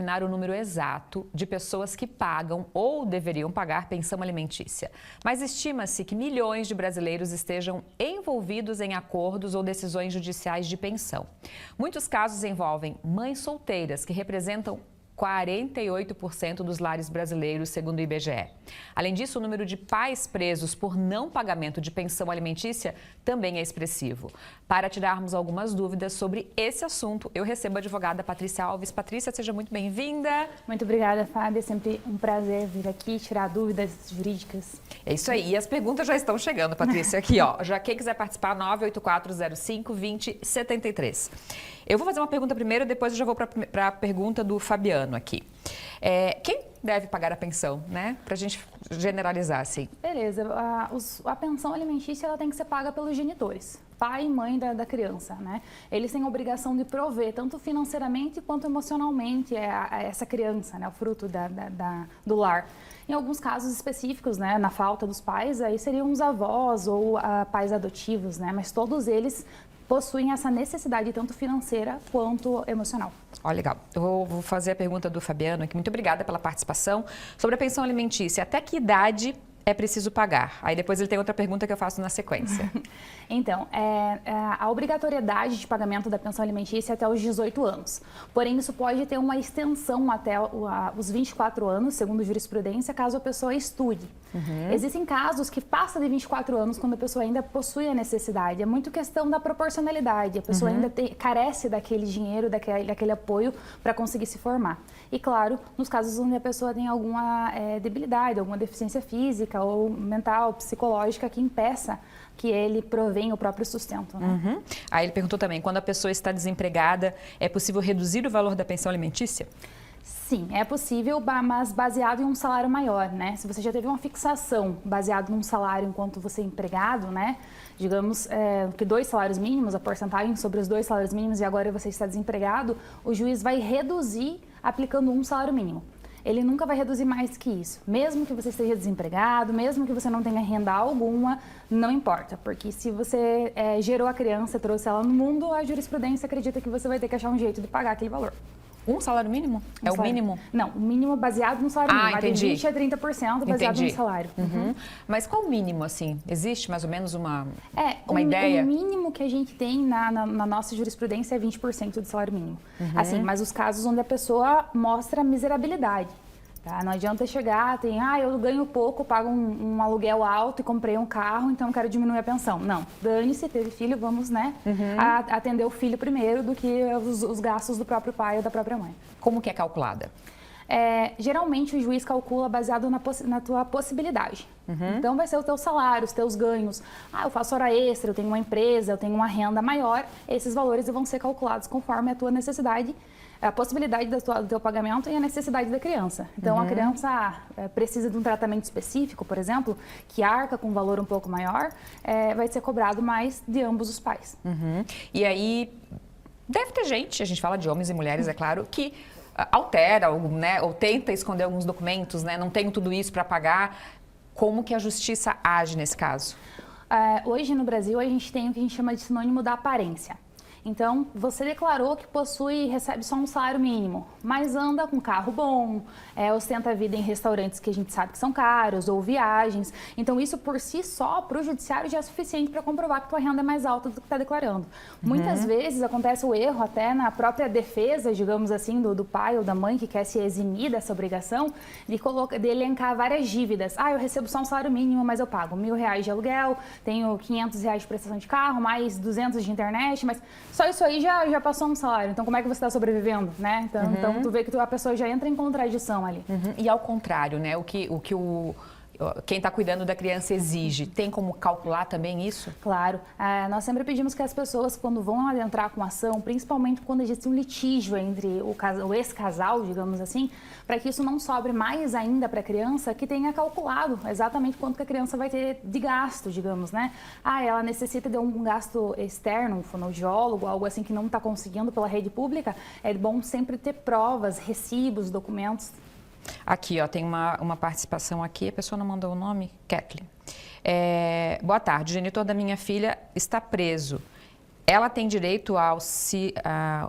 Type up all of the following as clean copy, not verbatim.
determinar o número exato de pessoas que pagam ou deveriam pagar pensão alimentícia, mas estima-se que milhões de brasileiros estejam envolvidos em acordos ou decisões judiciais de pensão. Muitos casos envolvem mães solteiras, que representam 48% dos lares brasileiros, segundo o IBGE. Além disso, o número de pais presos por não pagamento de pensão alimentícia também é expressivo. Para tirarmos algumas dúvidas sobre esse assunto, eu recebo a advogada Patrícia Alves. Patrícia, seja muito bem-vinda. Muito obrigada, Fábia. É sempre um prazer vir aqui tirar dúvidas jurídicas. É isso aí. E as perguntas já estão chegando, Patrícia, aqui, ó. Já quem quiser participar, 98405-2073. Eu vou fazer uma pergunta primeiro, depois eu já vou para a pergunta do Fabiano aqui. Quem deve pagar a pensão, né? Para a gente generalizar, assim. Beleza. A pensão alimentícia ela tem que ser paga pelos genitores, pai e mãe da criança, né? Eles têm a obrigação de prover, tanto financeiramente quanto emocionalmente, essa criança, né? O fruto do lar. Em alguns casos específicos, né, na falta dos pais, aí seriam os avós ou pais adotivos, né? Mas todos eles possuem essa necessidade tanto financeira quanto emocional. Ó, legal. Eu vou fazer a pergunta do Fabiano aqui. Muito obrigada pela participação. Sobre a pensão alimentícia, até que idade é preciso pagar? Aí depois ele tem outra pergunta que eu faço na sequência. Então, a obrigatoriedade de pagamento da pensão alimentícia é até os 18 anos. Porém, isso pode ter uma extensão até os 24 anos, segundo jurisprudência, caso a pessoa estude. Existem casos que passam de 24 anos quando a pessoa ainda possui a necessidade. É muito questão da proporcionalidade. A pessoa ainda carece daquele dinheiro, daquele apoio para conseguir se formar. E, claro, nos casos onde a pessoa tem alguma debilidade, alguma deficiência física ou mental, psicológica, que impeça que ele provenha o próprio sustento, né? Aí ele perguntou também, quando a pessoa está desempregada, é possível reduzir o valor da pensão alimentícia? Sim, é possível, mas baseado em um salário maior, né? Se você já teve uma fixação baseado num salário enquanto você é empregado, né? Digamos que 2 salários mínimos, a porcentagem sobre os 2 salários mínimos e agora você está desempregado, o juiz vai reduzir aplicando um salário mínimo. Ele nunca vai reduzir mais que isso. Mesmo que você esteja desempregado, mesmo que você não tenha renda alguma, não importa. Porque se você gerou a criança, trouxe ela no mundo, a jurisprudência acredita que você vai ter que achar um jeito de pagar aquele valor. Um salário mínimo? O mínimo? Não, o mínimo baseado no salário mínimo. Entendi. De 20% a 30% baseado no salário. Mas qual o mínimo, assim? Existe mais ou menos uma ideia? O mínimo que a gente tem na nossa jurisprudência é 20% do salário mínimo. Assim, mas os casos onde a pessoa mostra miserabilidade. Tá? Não adianta chegar, eu ganho pouco, pago um aluguel alto e comprei um carro, então quero diminuir a pensão. Não, dane-se, teve filho, vamos, né, atender o filho primeiro do que os gastos do próprio pai ou da própria mãe. Como que é calculada? Geralmente o juiz calcula baseado na tua possibilidade. Então vai ser o teu salário, os teus ganhos. Eu faço hora extra, eu tenho uma empresa, eu tenho uma renda maior. Esses valores vão ser calculados conforme a tua necessidade, a possibilidade do teu pagamento e a necessidade da criança. Então, a criança precisa de um tratamento específico, por exemplo, que arca com um valor um pouco maior, vai ser cobrado mais de ambos os pais. E aí, deve ter gente, a gente fala de homens e mulheres, é claro, que altera, né, ou tenta esconder alguns documentos, né, não tenho tudo isso para pagar. Como que a justiça age nesse caso? Hoje no Brasil, a gente tem o que a gente chama de sinônimo da aparência. Então, você declarou que possui e recebe só um salário mínimo, mas anda com carro bom, ostenta a vida em restaurantes que a gente sabe que são caros, ou viagens. Então, isso por si só, para o judiciário, já é suficiente para comprovar que tua renda é mais alta do que está declarando. Muitas vezes acontece o erro até na própria defesa, digamos assim, do pai ou da mãe que quer se eximir dessa obrigação, de elencar várias dívidas. Eu recebo só um salário mínimo, mas eu pago R$1.000 de aluguel, tenho R$500 de prestação de carro, mais 200 de internet, mas só isso aí já passou um salário. Então, como é que você está sobrevivendo, né? Então, tu vê que a pessoa já entra em contradição ali. E ao contrário, né? Quem está cuidando da criança exige, tem como calcular também isso? Claro. Nós sempre pedimos que as pessoas, quando vão adentrar com ação, principalmente quando existe um litígio entre o ex-casal, digamos assim, para que isso não sobre mais ainda para a criança, que tenha calculado exatamente quanto que a criança vai ter de gasto, digamos, né? Ela necessita de um gasto externo, um fonoaudiólogo, algo assim que não está conseguindo pela rede pública. É bom sempre ter provas, recibos, documentos. Aqui, ó, tem uma participação aqui, a pessoa não mandou o nome, Kathleen. Boa tarde, o genitor da minha filha está preso. Ela tem direito ao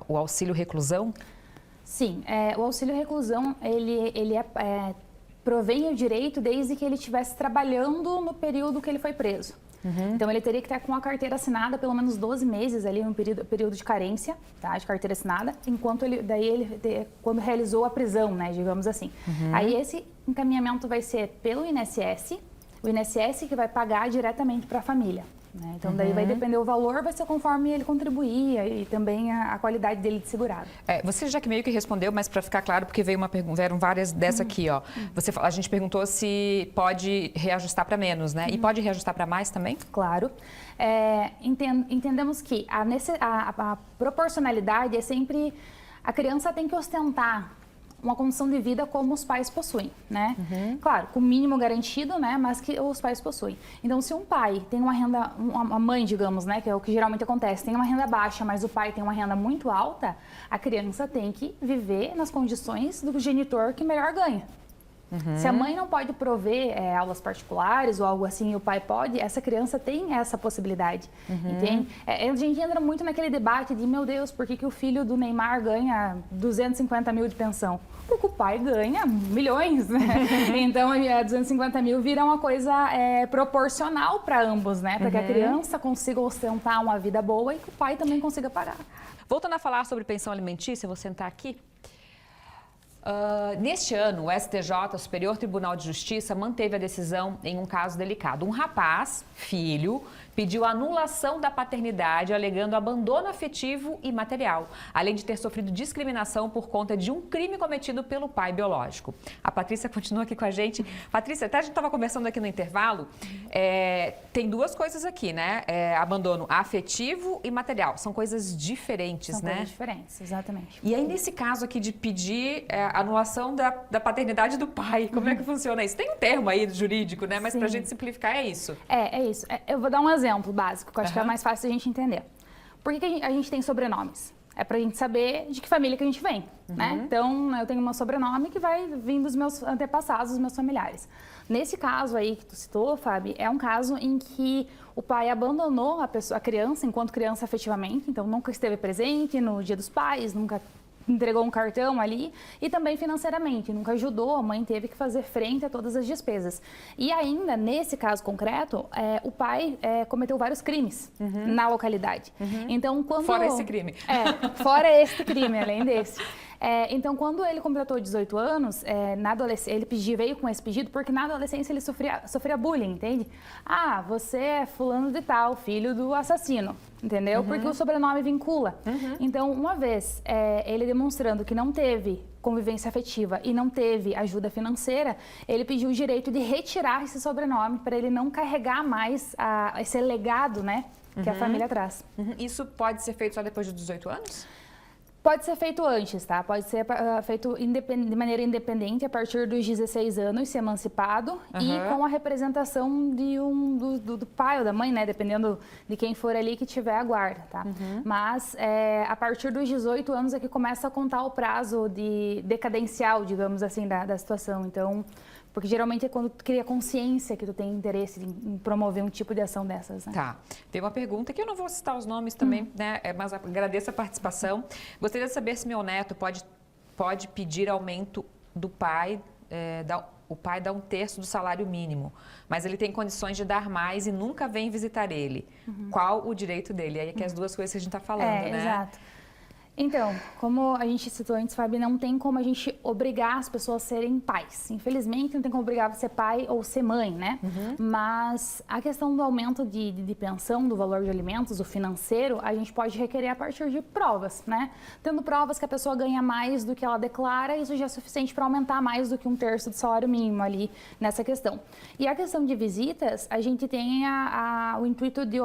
auxílio reclusão? Sim, o auxílio reclusão, ele provém o direito desde que ele estivesse trabalhando no período que ele foi preso. Então, ele teria que estar com a carteira assinada pelo menos 12 meses ali, um período de carência, tá, de carteira assinada, enquanto quando realizou a prisão, né, digamos assim. Aí, esse encaminhamento vai ser pelo INSS, o INSS que vai pagar diretamente para a família. Né? Então, daí vai depender o valor, vai ser conforme ele contribuir e também a qualidade dele de segurado. Você já que meio que respondeu, mas para ficar claro, porque vieram várias dessa aqui, ó. A gente perguntou se pode reajustar para menos, né? E pode reajustar para mais também? Claro. Entendemos que a proporcionalidade é sempre... A criança tem que ostentar uma condição de vida como os pais possuem, né? Claro, com o mínimo garantido, né? Mas que os pais possuem. Então, se um pai tem uma renda, uma mãe, digamos, né? Que é o que geralmente acontece, tem uma renda baixa, mas o pai tem uma renda muito alta, a criança tem que viver nas condições do genitor que melhor ganha. Se a mãe não pode prover aulas particulares ou algo assim, e o pai pode, essa criança tem essa possibilidade, entende? A gente entra muito naquele debate de, meu Deus, por que o filho do Neymar ganha 250 mil de pensão? Porque o pai ganha milhões, né? Então, 250 mil vira uma coisa proporcional para ambos, né? Para que a criança consiga ostentar uma vida boa e que o pai também consiga pagar. Voltando a falar sobre pensão alimentícia, vou sentar aqui. Neste ano, o STJ, o Superior Tribunal de Justiça, manteve a decisão em um caso delicado. Um rapaz, filho, pediu anulação da paternidade, alegando abandono afetivo e material, além de ter sofrido discriminação por conta de um crime cometido pelo pai biológico. A Patrícia continua aqui com a gente. Patrícia, até a gente estava conversando aqui no intervalo, tem duas coisas aqui, né? Abandono afetivo e material. São coisas diferentes, né? São coisas diferentes, exatamente. E aí, nesse caso aqui de pedir anulação da paternidade do pai, como é que funciona isso? Tem um termo aí jurídico, né? Mas para a gente simplificar, é isso. É isso. Eu vou dar um exemplo básico, que eu acho que é mais fácil a gente entender. Por que a gente tem sobrenomes? É pra gente saber de que família que a gente vem, né? Então, eu tenho um sobrenome que vai vir dos meus antepassados, dos meus familiares. Nesse caso aí que tu citou, Fábio, é um caso em que o pai abandonou a criança enquanto criança afetivamente, então nunca esteve presente no Dia dos Pais, nunca entregou um cartão ali, e também financeiramente, nunca ajudou, a mãe teve que fazer frente a todas as despesas. E ainda, nesse caso concreto, o pai cometeu vários crimes na localidade. Então, quando... Fora esse crime. Fora este crime, além desse. Então, quando ele completou 18 anos, na adolescência, ele veio com esse pedido porque na adolescência ele sofria bullying, entende? Ah, você é fulano de tal, filho do assassino, entendeu? Porque o sobrenome vincula. Então, uma vez ele demonstrando que não teve convivência afetiva e não teve ajuda financeira, ele pediu o direito de retirar esse sobrenome para ele não carregar mais esse legado, né, que a família traz. Isso pode ser feito só depois de 18 anos? Pode ser feito antes, tá? Pode ser feito de maneira independente a partir dos 16 anos, se emancipado e com a representação do pai ou da mãe, né? Dependendo de quem for ali que tiver a guarda, tá? Mas a partir dos 18 anos é que começa a contar o prazo decadencial, digamos assim, da situação. Então, porque geralmente é quando tu cria consciência que tu tem interesse em promover um tipo de ação dessas, né? Tá. Tem uma pergunta que eu não vou citar os nomes também, né? Mas agradeço a participação. Gostaria de saber se meu neto pode pedir aumento do pai, o pai dá 1/3 do salário mínimo, mas ele tem condições de dar mais e nunca vem visitar ele. Qual o direito dele? Aí é que as duas coisas que a gente está falando, né? Exato. Então, como a gente citou antes, Fabi, não tem como a gente obrigar as pessoas a serem pais. Infelizmente, não tem como obrigar a ser pai ou ser mãe, né? Mas a questão do aumento de pensão, do valor de alimentos, o financeiro, a gente pode requerer a partir de provas, né? Tendo provas que a pessoa ganha mais do que ela declara, isso já é suficiente para aumentar mais do que 1/3 do salário mínimo ali nessa questão. E a questão de visitas, a gente tem o intuito de...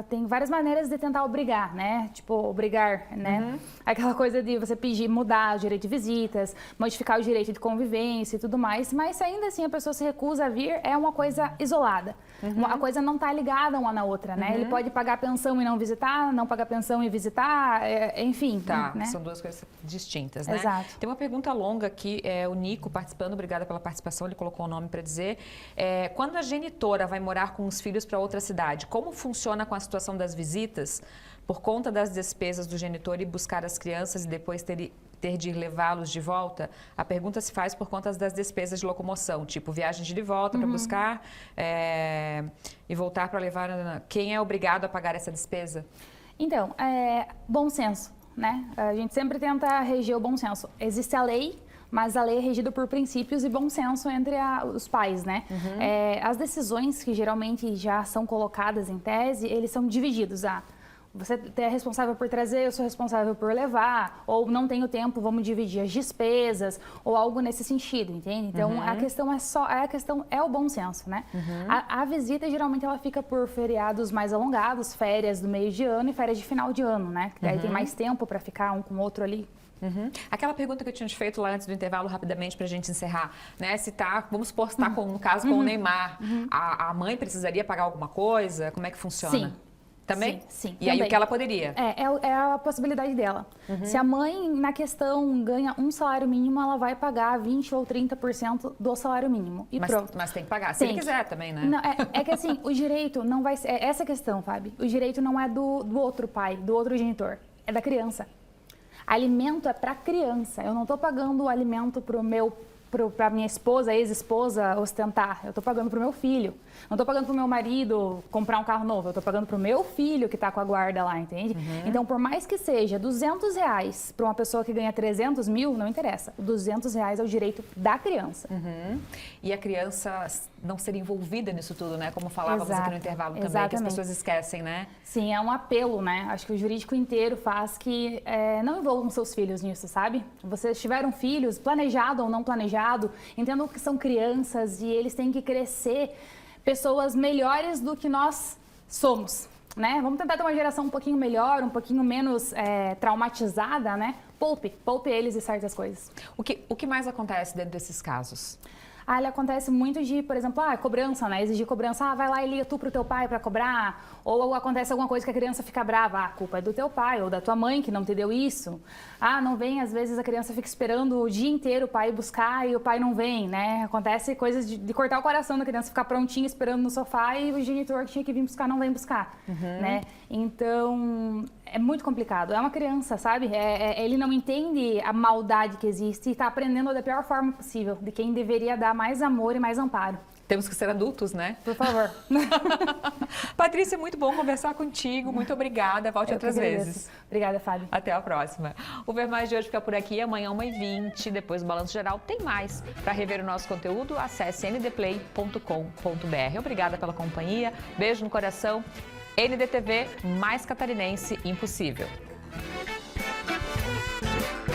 tem várias maneiras de tentar obrigar, né? Tipo, obrigar, né? Aquela coisa de você pedir, mudar o direito de visitas, modificar o direito de convivência e tudo mais, mas ainda assim a pessoa se recusa a vir, é uma coisa isolada. A coisa não está ligada uma na outra, né? Ele pode pagar pensão e não visitar, não pagar pensão e visitar, enfim. Tá, né? São duas coisas distintas, né? Exato. Tem uma pergunta longa aqui, o Nico participando, obrigada pela participação, ele colocou o nome para dizer. Quando a genitora vai morar com os filhos para outra cidade, como funciona com a situação das visitas? Por conta das despesas do genitor e buscar as crianças e depois ter de levá-los de volta, a pergunta se faz por conta das despesas de locomoção, tipo viagem de ida e volta para buscar e voltar para levar. Quem é obrigado a pagar essa despesa? Então, bom senso, né? A gente sempre tenta reger o bom senso. Existe a lei, mas a lei é regida por princípios e bom senso entre os pais, né? As decisões que geralmente já são colocadas em tese, eles são divididos. Você é responsável por trazer, eu sou responsável por levar, ou não tenho tempo, vamos dividir as despesas, ou algo nesse sentido, entende? Então, a questão é o bom senso, né? A visita, geralmente, ela fica por feriados mais alongados, férias do meio de ano e férias de final de ano, né? Daí tem mais tempo para ficar um com o outro ali. Aquela pergunta que eu tinha te feito lá antes do intervalo, rapidamente, para a gente encerrar, né? Se tá, vamos supor, se tá com um caso com o Neymar, a mãe precisaria pagar alguma coisa? Como é que funciona? Sim. Também? Sim. E aí o que ela poderia? É a possibilidade dela. Se a mãe, na questão, ganha um salário mínimo, ela vai pagar 20% ou 30% do salário mínimo. E pronto. Mas tem que pagar, se ele quiser também, né? Não, é que assim, o direito não vai ser... essa questão, Fábio. O direito não é do outro pai, do outro genitor. É da criança. Alimento é para criança. Eu não estou pagando o alimento para minha esposa, ex-esposa, ostentar. Eu estou pagando para o meu filho. Não estou pagando para o meu marido comprar um carro novo. Eu estou pagando para o meu filho que está com a guarda lá, entende? Então, por mais que seja R$200 para uma pessoa que ganha 300 mil, não interessa. O R$200 é o direito da criança. E a criança não ser envolvida nisso tudo, né? Como falávamos aqui no intervalo também, Exatamente. que as pessoas esquecem, né? Sim, é um apelo, né? Acho que o jurídico inteiro faz que não envolvam seus filhos nisso, sabe? Vocês tiveram filhos, planejado ou não planejado, entendam que são crianças e eles têm que crescer pessoas melhores do que nós somos, né? Vamos tentar ter uma geração um pouquinho melhor, um pouquinho menos traumatizada, né? Poupe eles de certas coisas. O que mais acontece dentro desses casos? Ele acontece muito de, por exemplo, cobrança, né? Exigir cobrança, vai lá e liga tu pro teu pai para cobrar. Ou acontece alguma coisa que a criança fica brava, a culpa é do teu pai ou da tua mãe que não te deu isso. Não vem, às vezes a criança fica esperando o dia inteiro o pai buscar e o pai não vem, né? Acontece coisas de cortar o coração da criança, ficar prontinha esperando no sofá e o genitor que tinha que vir buscar não vem buscar, né? Então, é muito complicado. É uma criança, sabe? Ele não entende a maldade que existe e está aprendendo da pior forma possível, de quem deveria dar mais amor e mais amparo. Temos que ser adultos, né? Por favor. Patrícia, muito bom conversar contigo. Muito obrigada. Volte outras vezes. Obrigada, Fábio. Até a próxima. O Ver Mais de hoje fica por aqui. Amanhã, 1h20. Depois do Balanço Geral, tem mais. Para rever o nosso conteúdo, acesse ndplay.com.br. Obrigada pela companhia. Beijo no coração. NDTV, mais catarinense impossível.